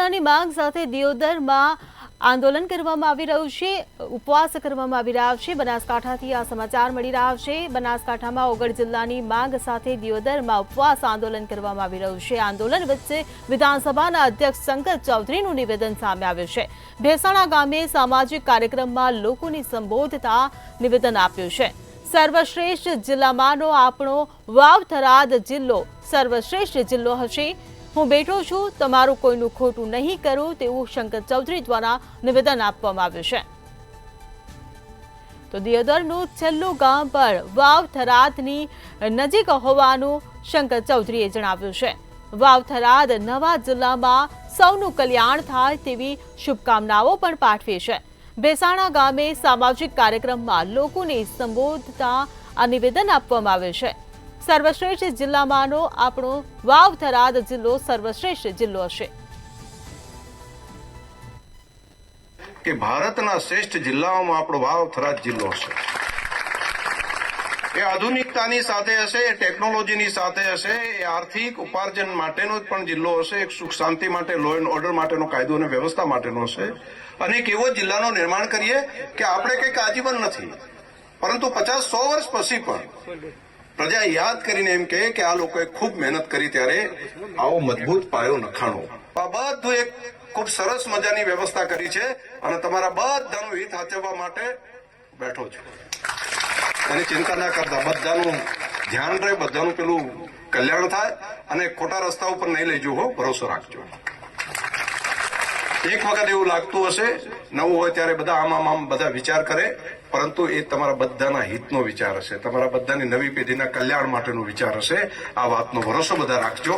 જિલ્લાની માંગ સાથે દિયોદરમાં આંદોલન કરવામાં આવી રહ્યું છે, ઉપવાસ કરવામાં આવી રહ્યા છે। બનાસકાંઠાથી આ સમાચાર મળી રહ્યા છે। બનાસકાંઠામાં ઓગળ જિલ્લાની માંગ સાથે દિયોદરમાં ઉપવાસ આંદોલન કરવામાં આવી રહ્યું છે। આંદોલન વચ્ચે વિધાનસભાના અધ્યક્ષ શંકર ચૌધરીનું નિવેદન સામે આવ્યું છે। ભેસાણા ગામે સામાજિક કાર્યક્રમમાં લોકોને સંબોધતા નિવેદન આપ્યું છે। સર્વશ્રેષ્ઠ જિલ્લામાંનો આપણો વાવ થરાદ જિલ્લો સર્વશ્રેષ્ઠ જિલ્લો હશે। હું બેઠો છું, તમારું કોઈનું ખોટું નહીં કરું તેવું શંકર ચૌધરી દ્વારા નિવેદન આપવામાં આવ્યું છે। તો દિયોદરનું છેલ્લું ગામ પણ વાવ થરાદની નજીક હોવાનું શંકર ચૌધરીએ જણાવ્યું છે। વાવ થરાદ નવા જિલ્લામાં સૌનું કલ્યાણ થાય તેવી શુભકામનાઓ પણ પાઠવી છે। ભેસાણા ગામે સામાજિક કાર્યક્રમમાં લોકોને સંબોધતા આ નિવેદન આપવામાં આવ્યું છે। સર્વશ્રેષ્ઠ જિલ્લામાંનો આપણો વાવ થરાદ જિલ્લો સર્વશ્રેષ્ઠ જિલ્લો હશે। કે ભારતના શ્રેષ્ઠ જિલ્લાઓમાં આપણો વાવ થરાદ જિલ્લો હશે। એ આધુનિકતાની સાથે હશે, એ ટેકનોલોજીની સાથે હશે, એ આર્થિક ઉપાર્જન માટેનો પણ જિલ્લો હશે, એક સુખ શાંતિ માટે, લો એન્ડ ઓર્ડર માટેનો કાયદો અને વ્યવસ્થા માટેનો હશે। અને એક એવો જિલ્લાનું નિર્માણ કરીએ કે આપણે કંઈક આજીવન નથી, પરંતુ 50-100 વર્ષ પછી પણ પ્રજા યાદ કરીને એમ કહે કે આ લોકોએ ખૂબ મહેનત કરી ત્યારે આવો મજબૂત પાયો નખાણો। આ બધું એક ખૂબ સરસ મજાની વ્યવસ્થા કરી છે અને તમારા બધાનું હિત સાચવવા માટે બેઠો છું। એની ચિંતા ના કરતા, બધાનું ધ્યાન રહે, બધાનું પેલું કલ્યાણ થાય અને ખોટા રસ્તા ઉપર નહીં લઈ જવું, ભરોસો રાખજો। એક વખત એવું લાગતું હશે નવું હોય ત્યારે બધા આમ બધા વિચાર કરે, પરંતુ એ તમારા બધાના હિતનો વિચાર હશે, તમારા બધાની નવી પેઢીના કલ્યાણ માટેનો વિચાર હશે। આ વાતનો ભરોસો બધા રાખજો।